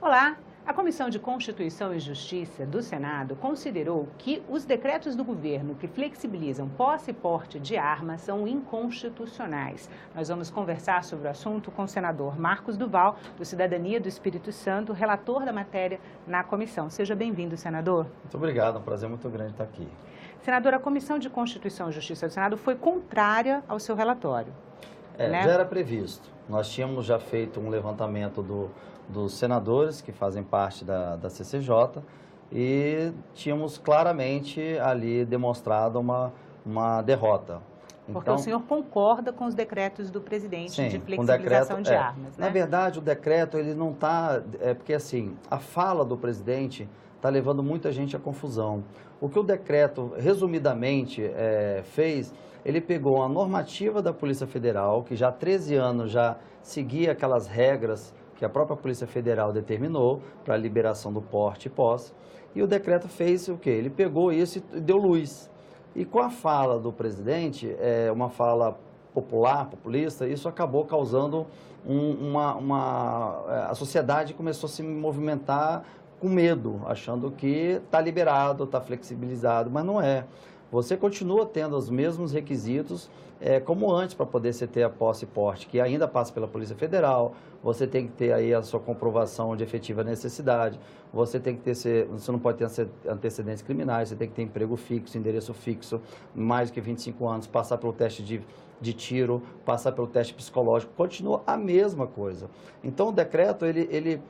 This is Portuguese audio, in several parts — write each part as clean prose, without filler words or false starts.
Olá! A Comissão de Constituição e Justiça do Senado considerou que os decretos do governo que flexibilizam posse e porte de armas são inconstitucionais. Nós vamos conversar sobre o assunto com o senador Marcos Duval, do Cidadania do Espírito Santo, relator da matéria na comissão. Seja bem-vindo, senador. Muito obrigado, é um prazer muito grande estar aqui. Senador, a Comissão de Constituição e Justiça do Senado foi contrária ao seu relatório. Já era previsto. Nós tínhamos já feito um levantamento dos senadores que fazem parte da CCJ e tínhamos claramente ali demonstrado uma derrota. Porque o senhor concorda com os decretos do presidente sim, de flexibilização de armas, né? Na verdade, o decreto, ele não está... porque, assim, a fala do presidente está levando muita gente à confusão. O que o decreto, resumidamente, fez... Ele pegou a normativa da Polícia Federal, que já há 13 anos já seguia aquelas regras que a própria Polícia Federal determinou para a liberação do porte e posse, e o decreto fez o quê? Ele pegou isso e deu luz. E com a fala do presidente, uma fala popular, populista, isso acabou causando a sociedade começou a se movimentar com medo, achando que está liberado, está flexibilizado, mas não é. Você continua tendo os mesmos requisitos como antes para poder você ter a posse e porte, que ainda passa pela Polícia Federal, você tem que ter aí a sua comprovação de efetiva necessidade, você tem que ter, você não pode ter antecedentes criminais, você tem que ter emprego fixo, endereço fixo, mais de 25 anos, passar pelo teste de tiro, passar pelo teste psicológico, continua a mesma coisa. Então o decreto, ele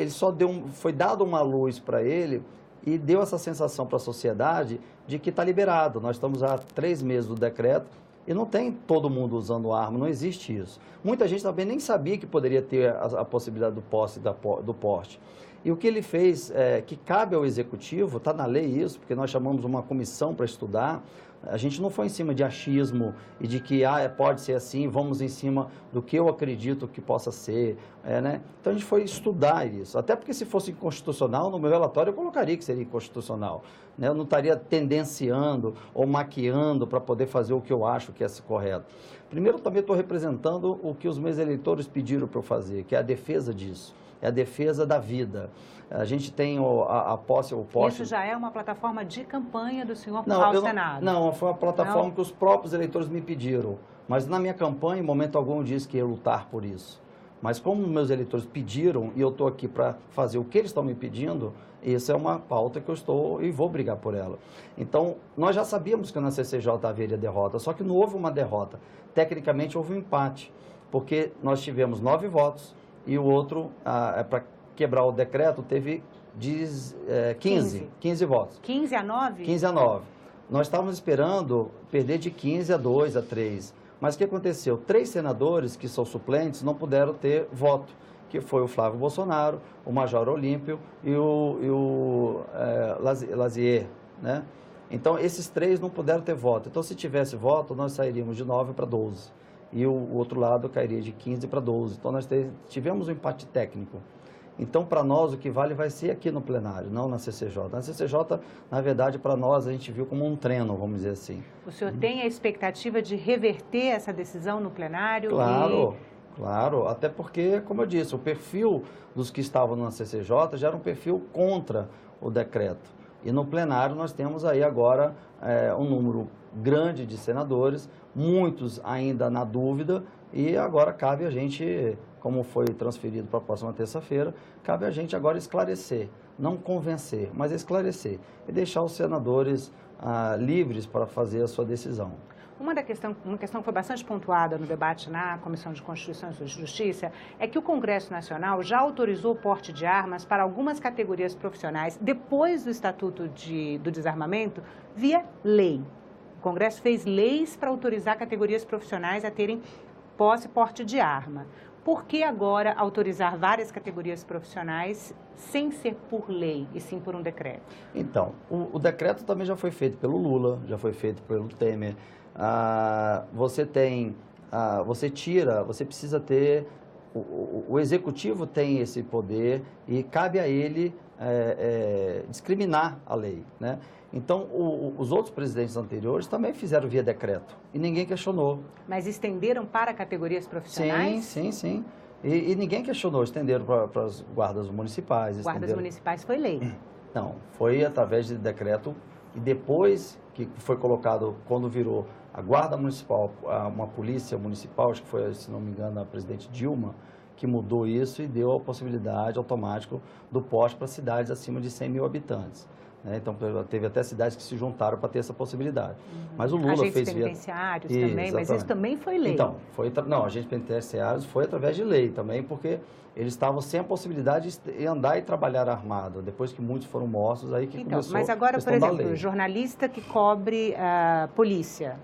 só foi dado uma luz para ele, e deu essa sensação para a sociedade de que está liberado. Nós estamos há 3 meses do decreto e não tem todo mundo usando arma, não existe isso. Muita gente também nem sabia que poderia ter a possibilidade do posse do porte. E o que ele fez, que cabe ao Executivo, está na lei isso, porque nós chamamos uma comissão para estudar, a gente não foi em cima de achismo e de que pode ser assim, vamos em cima do que eu acredito que possa ser, né? Então a gente foi estudar isso, até porque se fosse inconstitucional, no meu relatório eu colocaria que seria inconstitucional, né? Eu não estaria tendenciando ou maquiando para poder fazer o que eu acho que é correto. Primeiro, eu também estou representando o que os meus eleitores pediram para eu fazer, que é a defesa disso. É a defesa da vida. A gente tem a posse... Isso já é uma plataforma de campanha do senhor ao Senado? Não, foi uma plataforma que os próprios eleitores me pediram. Mas na minha campanha, em momento algum, eu disse que ia lutar por isso. Mas como meus eleitores pediram, e eu estou aqui para fazer o que eles estão me pedindo, essa é uma pauta que eu estou e vou brigar por ela. Então, nós já sabíamos que na CCJ haveria derrota, só que não houve uma derrota. Tecnicamente, houve um empate, porque nós tivemos 9 votos, e o outro, para quebrar o decreto, teve 15 votos. 15 a 9? 15 a 9. Nós estávamos esperando perder de 15 a 2, a 3. Mas o que aconteceu? 3 senadores, que são suplentes, não puderam ter voto, que foi o Flávio Bolsonaro, o Major Olímpio e o Lazier, né? Então, esses 3 não puderam ter voto. Então, se tivesse voto, nós sairíamos de 9 para 12. E o outro lado cairia de 15 para 12. Então, nós tivemos um empate técnico. Então, para nós, o que vale vai ser aqui no plenário, não na CCJ. Na CCJ, na verdade, para nós, a gente viu como um treino, vamos dizer assim. O senhor tem a expectativa de reverter essa decisão no plenário? Claro, claro. Até porque, como eu disse, o perfil dos que estavam na CCJ já era um perfil contra o decreto. E no plenário nós temos aí agora um número grande de senadores, muitos ainda na dúvida, e agora cabe a gente, como foi transferido para a próxima terça-feira, cabe a gente agora esclarecer, não convencer, mas esclarecer e deixar os senadores livres para fazer a sua decisão. Uma questão que foi bastante pontuada no debate na Comissão de Constituição e Justiça é que o Congresso Nacional já autorizou o porte de armas para algumas categorias profissionais depois do Estatuto do Desarmamento via lei. O Congresso fez leis para autorizar categorias profissionais a terem posse e porte de arma. Por que agora autorizar várias categorias profissionais sem ser por lei e sim por um decreto? Então, o decreto também já foi feito pelo Lula, já foi feito pelo Temer. Você precisa ter, o Executivo tem esse poder e cabe a ele discriminar a lei, né? Então, os outros presidentes anteriores também fizeram via decreto e ninguém questionou. Mas estenderam para categorias profissionais? Sim. E ninguém questionou, estenderam para as guardas municipais. Guardas municipais foi lei. Não, foi através de decreto e depois que foi colocado, quando virou a guarda municipal, uma polícia municipal, acho que foi, se não me engano, a presidente Dilma, que mudou isso e deu a possibilidade automática do porte para cidades acima de 100 mil habitantes. Né? Então, teve até cidades que se juntaram para ter essa possibilidade. Mas o Lula agentes fez... penitenciários também, exatamente. Mas isso também foi lei. Então, não, agentes penitenciários foi através de lei também, porque eles estavam sem a possibilidade de andar e trabalhar armado. Depois que muitos foram mortos, aí que começou mas agora, por exemplo, jornalista que cobre a polícia,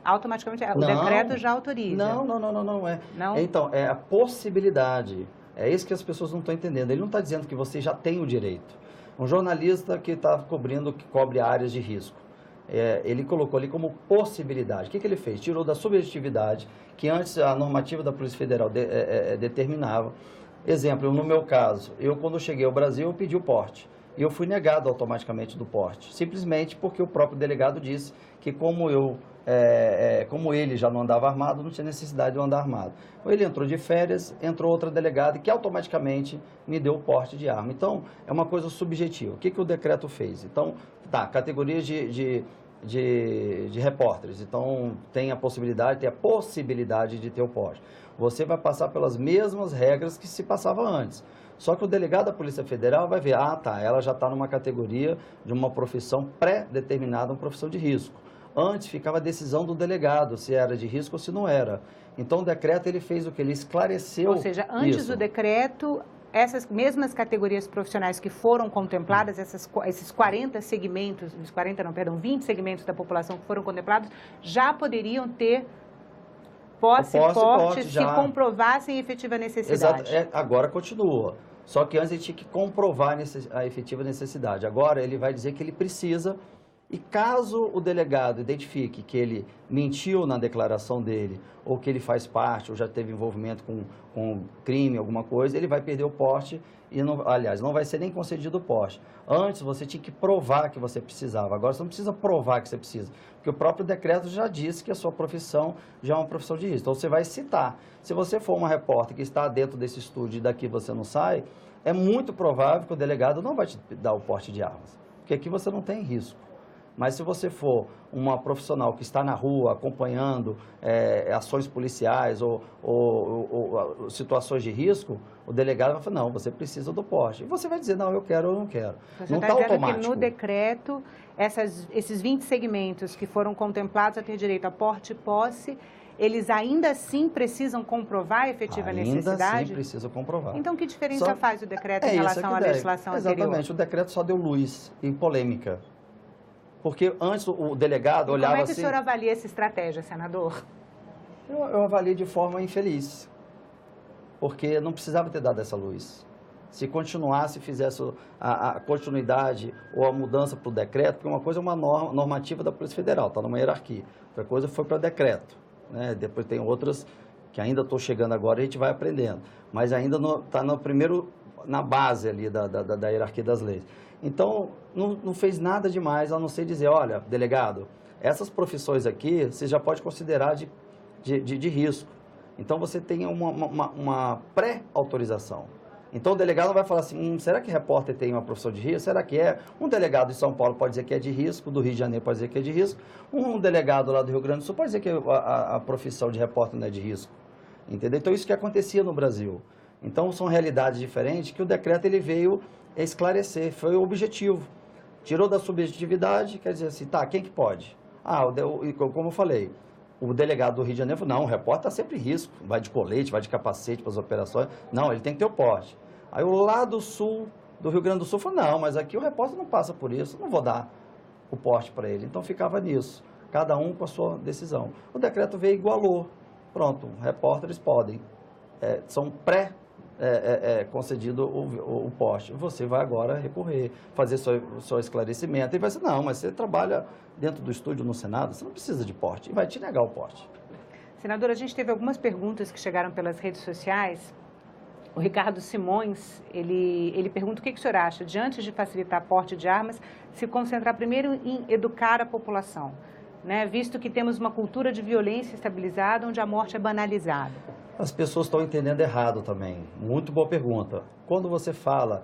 automaticamente o decreto já autoriza. Não é. Não? Então, é a possibilidade. É isso que as pessoas não estão entendendo. Ele não está dizendo que você já tem o direito. Um jornalista que está cobre áreas de risco. Ele colocou ali como possibilidade. O que ele fez? Tirou da subjetividade, que antes a normativa da Polícia Federal determinava. Exemplo, no meu caso, quando cheguei ao Brasil, eu pedi o porte. E eu fui negado automaticamente do porte. Simplesmente porque o próprio delegado disse que como ele já não andava armado, não tinha necessidade de eu andar armado. Ele entrou de férias, entrou outra delegada que automaticamente me deu o porte de arma. Então, é uma coisa subjetiva. O que o decreto fez? Então, categorias de repórteres. Então, tem a possibilidade de ter o porte. Você vai passar pelas mesmas regras que se passava antes. Só que o delegado da Polícia Federal vai ver, ela já está numa categoria de uma profissão pré-determinada, uma profissão de risco. Antes ficava a decisão do delegado, se era de risco ou se não era. Então o decreto ele fez o que? Ele esclareceu. Ou seja, antes do decreto, essas mesmas categorias profissionais que foram contempladas, esses 40 segmentos, 20 segmentos da população que foram contemplados, já poderiam ter posse e porte se comprovassem efetiva necessidade. Exato. Agora continua. Só que antes ele tinha que comprovar a efetiva necessidade. Agora ele vai dizer que ele precisa. E caso o delegado identifique que ele mentiu na declaração dele, ou que ele faz parte, ou já teve envolvimento com crime, alguma coisa, ele vai perder o porte e, não vai ser nem concedido o porte. Antes, você tinha que provar que você precisava. Agora, você não precisa provar que você precisa, porque o próprio decreto já disse que a sua profissão já é uma profissão de risco. Então, você vai citar. Se você for uma repórter que está dentro desse estúdio e daqui você não sai, é muito provável que o delegado não vai te dar o porte de armas, porque aqui você não tem risco. Mas se você for uma profissional que está na rua acompanhando ações policiais ou situações de risco, o delegado vai falar, não, você precisa do porte. E você vai dizer, não, eu quero ou não quero. Você está dizendo que no decreto, esses 20 segmentos que foram contemplados a ter direito a porte e posse, eles ainda assim precisam comprovar a efetiva necessidade? Ainda assim precisam comprovar. Então, que diferença faz o decreto em relação à legislação anterior? Exatamente, o decreto só deu luz e polêmica. Porque antes o delegado olhava assim... Como é que o senhor avalia essa estratégia, senador? Eu avalio de forma infeliz, porque não precisava ter dado essa luz. Se continuasse, fizesse a continuidade ou a mudança para o decreto, porque uma coisa é uma normativa da Polícia Federal, está numa hierarquia. Outra coisa foi para decreto. Né? Depois tem outras que ainda estou chegando agora e a gente vai aprendendo. Mas ainda está na base ali da hierarquia das leis. Então, não fez nada demais, a não ser dizer, olha, delegado, essas profissões aqui, você já pode considerar de risco. Então, você tem uma pré-autorização. Então, o delegado não vai falar assim, será que repórter tem uma profissão de risco? Será que é? Um delegado de São Paulo pode dizer que é de risco, do Rio de Janeiro pode dizer que é de risco. Um delegado lá do Rio Grande do Sul pode dizer que a profissão de repórter não é de risco. Entendeu? Então, isso que acontecia no Brasil. Então, são realidades diferentes que o decreto ele veio esclarecer, foi o objetivo. Tirou da subjetividade, quer dizer assim, quem que pode? Como eu falei, o delegado do Rio de Janeiro falou, não, o repórter está sempre em risco, vai de colete, vai de capacete para as operações, não, ele tem que ter o porte. Aí o lá do sul, do Rio Grande do Sul, falou, não, mas aqui o repórter não passa por isso, não vou dar o porte para ele. Então ficava nisso, cada um com a sua decisão. O decreto veio e igualou, pronto, repórteres podem, são concedido o porte. Você vai agora recorrer, fazer seu esclarecimento e vai dizer, não, mas você trabalha dentro do estúdio no Senado, você não precisa de porte e vai te negar o porte. Senadora, a gente teve algumas perguntas que chegaram pelas redes sociais. O Ricardo Simões, ele pergunta o que o senhor acha de, antes de facilitar porte de armas, se concentrar primeiro em educar a população, né? Visto que temos uma cultura de violência estabilizada onde a morte é banalizada. As pessoas estão entendendo errado também. Muito boa pergunta. Quando você fala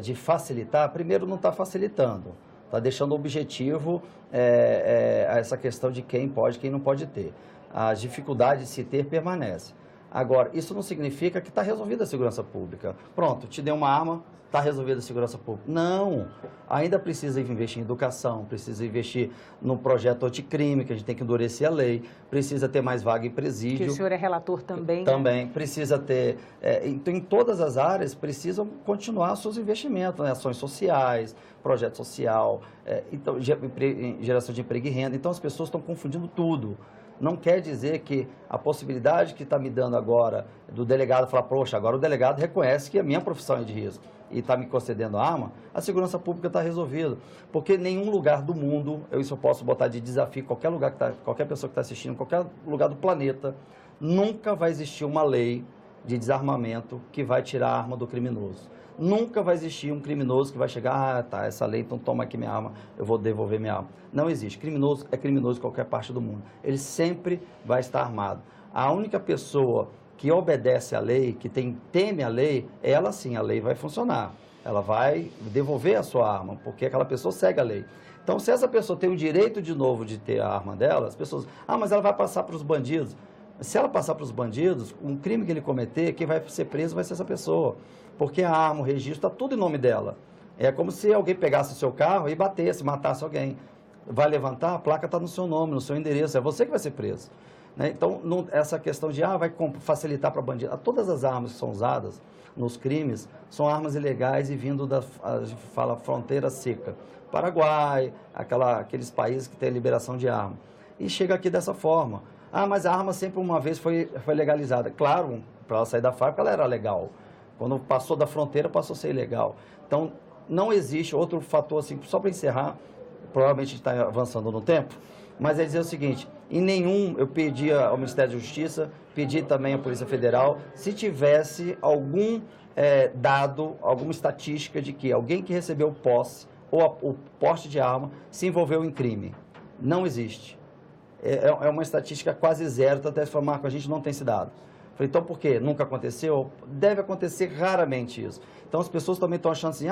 de facilitar, primeiro não está facilitando. Está deixando objetivo essa questão de quem pode e quem não pode ter. A dificuldade de se ter permanece. Agora, isso não significa que está resolvida a segurança pública. Pronto, te dei uma arma, está resolvida a segurança pública. Não, ainda precisa investir em educação, precisa investir no projeto anticrime, que a gente tem que endurecer a lei, precisa ter mais vaga em presídio. Que o senhor é relator também. Também, né? Precisa ter, então em todas as áreas precisam continuar seus investimentos, né? Ações sociais, projeto social, então, geração de emprego e renda. Então as pessoas estão confundindo tudo. Não quer dizer que a possibilidade que está me dando agora do delegado falar, poxa, agora o delegado reconhece que a minha profissão é de risco e está me concedendo a arma, a segurança pública está resolvida. Porque nenhum lugar do mundo, isso eu posso botar de desafio, qualquer pessoa que está assistindo, qualquer lugar do planeta, nunca vai existir uma lei de desarmamento que vai tirar a arma do criminoso. Nunca vai existir um criminoso que vai chegar, essa lei, então toma aqui minha arma, eu vou devolver minha arma. Não existe. Criminoso é criminoso em qualquer parte do mundo. Ele sempre vai estar armado. A única pessoa que obedece à lei, que teme a lei, ela sim, a lei vai funcionar. Ela vai devolver a sua arma, porque aquela pessoa segue a lei. Então, se essa pessoa tem o direito de novo de ter a arma dela, as pessoas, mas ela vai passar para os bandidos. Se ela passar para os bandidos, um crime que ele cometer, quem vai ser preso vai ser essa pessoa. Porque a arma, o registro, está tudo em nome dela. É como se alguém pegasse o seu carro e batesse, matasse alguém. Vai levantar, a placa está no seu nome, no seu endereço, é você que vai ser preso. Né? Então, essa questão de, vai facilitar para bandido. Todas as armas que são usadas nos crimes são armas ilegais e vindo a gente fala, fronteira seca. Paraguai, aqueles países que têm liberação de arma. E chega aqui dessa forma. Mas a arma sempre uma vez foi legalizada. Claro, para ela sair da fábrica, ela era legal. Quando passou da fronteira, passou a ser ilegal. Então, não existe outro fator, assim, só para encerrar, provavelmente está avançando no tempo, mas é dizer o seguinte, eu pedi ao Ministério da Justiça, pedi também à Polícia Federal, se tivesse algum dado, alguma estatística de que alguém que recebeu posse ou o porte de arma se envolveu em crime. Não existe. É uma estatística quase zero, até se falar, Marco, a gente não tem esse dado. Falei, então por quê? Nunca aconteceu? Deve acontecer raramente isso. Então as pessoas também estão achando assim,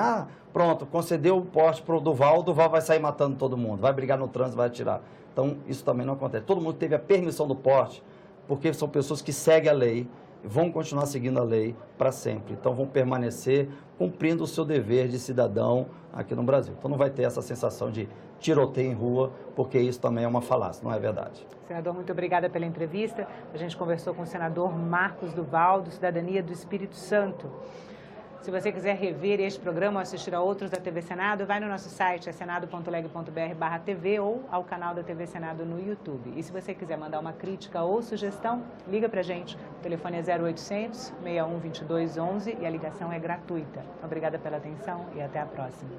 pronto, concedeu o porte para o Duval vai sair matando todo mundo, vai brigar no trânsito, vai atirar. Então isso também não acontece. Todo mundo teve a permissão do porte, porque são pessoas que seguem a lei, vão continuar seguindo a lei para sempre. Então vão permanecer cumprindo o seu dever de cidadão aqui no Brasil. Então não vai ter essa sensação de tiroteio em rua, porque isso também é uma falácia, não é verdade. Senador, muito obrigada pela entrevista. A gente conversou com o senador Marcos Duval, do Cidadania do Espírito Santo. Se você quiser rever este programa ou assistir a outros da TV Senado, vai no nosso site, senado.leg.br/TV ou ao canal da TV Senado no YouTube. E se você quiser mandar uma crítica ou sugestão, liga pra gente. O telefone é 0800 61 22 11 e a ligação é gratuita. Obrigada pela atenção e até a próxima.